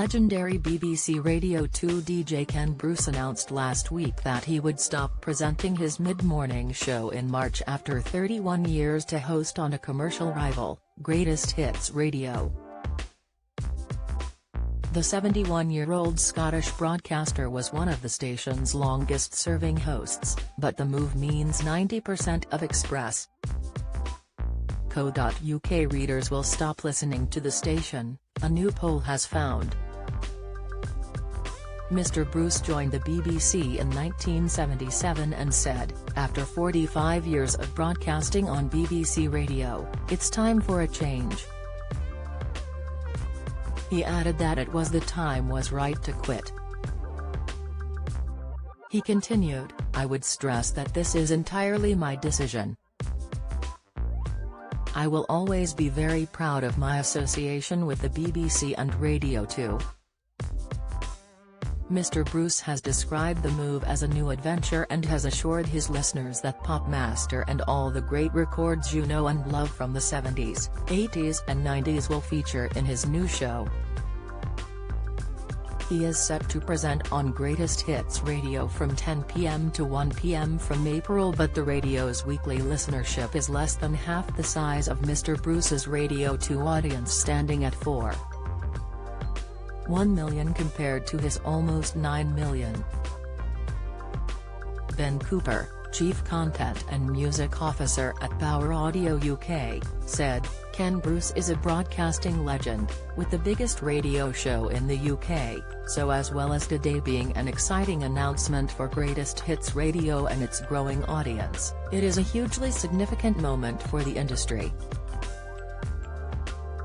Legendary BBC Radio 2 DJ Ken Bruce announced last week that he would stop presenting his mid-morning show in March after 31 years to host on a commercial rival, Greatest Hits Radio. The 71-year-old Scottish broadcaster was one of the station's longest-serving hosts, but the move means 90% of Express.co.uk readers will stop listening to the station, a new poll has found. Mr. Bruce joined the BBC in 1977 and said, after 45 years of broadcasting on BBC Radio, it's time for a change. He added that it was the time was right to quit. He continued, I would stress that this is entirely my decision. I will always be very proud of my association with the BBC and Radio 2. Mr. Bruce has described the move as a new adventure and has assured his listeners that Pop Master and all the great records you know and love from the 70s, 80s and 90s will feature in his new show. He is set to present on Greatest Hits Radio from 10 p.m. to 1 p.m. from April, but the radio's weekly listenership is less than half the size of Mr. Bruce's Radio 2 audience, standing at 4.1 million compared to his almost 9 million. Ben Cooper, Chief Content and Music Officer at Bauer Audio UK, said, Ken Bruce is a broadcasting legend, with the biggest radio show in the UK, so as well as today being an exciting announcement for Greatest Hits Radio and its growing audience, it is a hugely significant moment for the industry.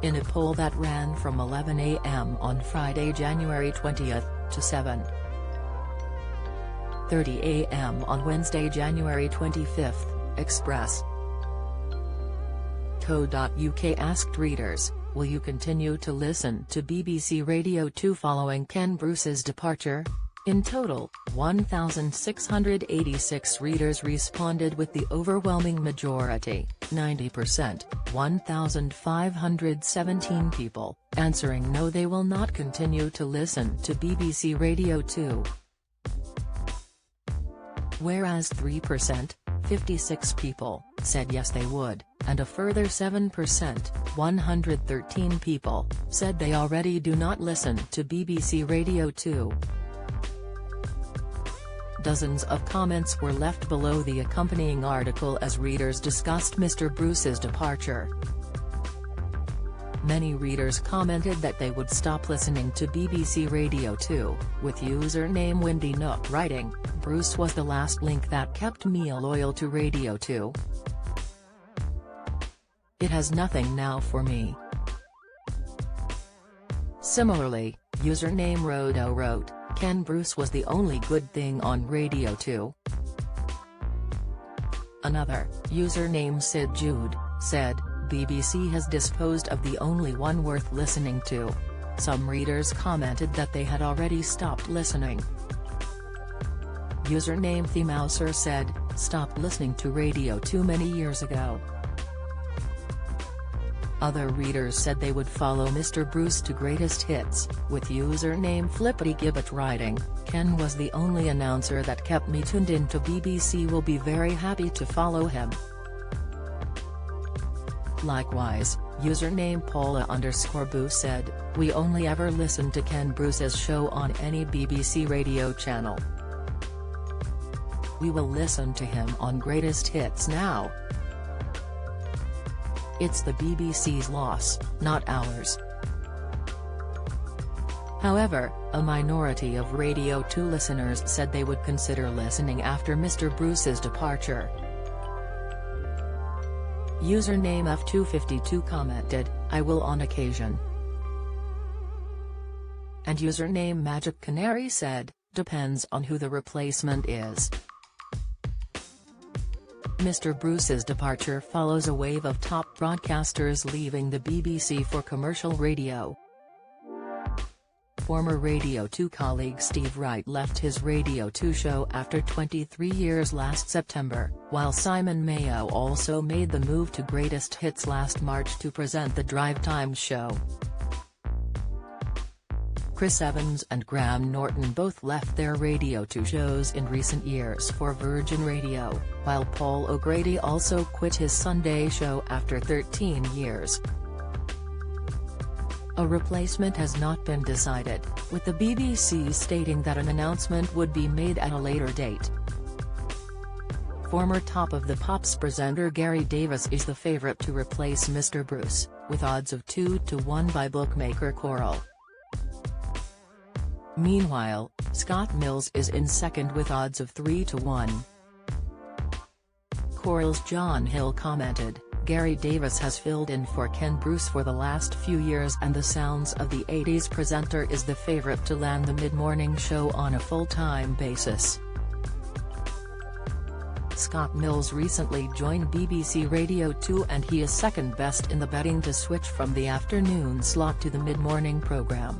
In a poll that ran from 11 a.m. on Friday, January 20th, to 7:30 a.m. on Wednesday, January 25th, Express.co.uk asked readers, will you continue to listen to BBC Radio 2 following Ken Bruce's departure? In total, 1,686 readers responded, with the overwhelming majority, 90%, 1,517 people, answering no, they will not continue to listen to BBC Radio 2. Whereas 3%, 56 people, said yes they would, and a further 7%, 113 people, said they already do not listen to BBC Radio 2. Dozens of comments were left below the accompanying article as readers discussed Mr. Bruce's departure. Many readers commented that they would stop listening to BBC Radio 2, with username Windy Nook writing, Bruce was the last link that kept me loyal to Radio 2. It has nothing now for me. Similarly, username Rodo wrote, Ken Bruce was the only good thing on Radio 2. Another, username Sid Jude, said, BBC has disposed of the only one worth listening to. Some readers commented that they had already stopped listening. Username Themouser said, stopped listening to Radio 2 many years ago. Other readers said they would follow Mr. Bruce to Greatest Hits, with username Flippity Gibbet writing, Ken was the only announcer that kept me tuned in to BBC, will be very happy to follow him. Likewise, username Paula_Boo said, we only ever listen to Ken Bruce's show on any BBC radio channel. We will listen to him on Greatest Hits now. It's the BBC's loss, not ours. However, a minority of Radio 2 listeners said they would consider listening after Mr. Bruce's departure. Username F252 commented, I will on occasion. And username Magic Canary said, depends on who the replacement is. Mr. Bruce's departure follows a wave of top broadcasters leaving the BBC for commercial radio. Former Radio 2 colleague Steve Wright left his Radio 2 show after 23 years last September, while Simon Mayo also made the move to Greatest Hits last March to present the Drive Time show. Chris Evans and Graham Norton both left their Radio 2 shows in recent years for Virgin Radio, while Paul O'Grady also quit his Sunday show after 13 years. A replacement has not been decided, with the BBC stating that an announcement would be made at a later date. Former Top of the Pops presenter Gary Davis is the favourite to replace Mr. Bruce, with odds of 2-1 by bookmaker Coral. Meanwhile, Scott Mills is in second with odds of 3-1. Coral's John Hill commented, "Gary Davis has filled in for Ken Bruce for the last few years and the Sounds of the 80s presenter is the favourite to land the mid-morning show on a full-time basis." Scott Mills recently joined BBC Radio 2 and he is second best in the betting to switch from the afternoon slot to the mid-morning programme.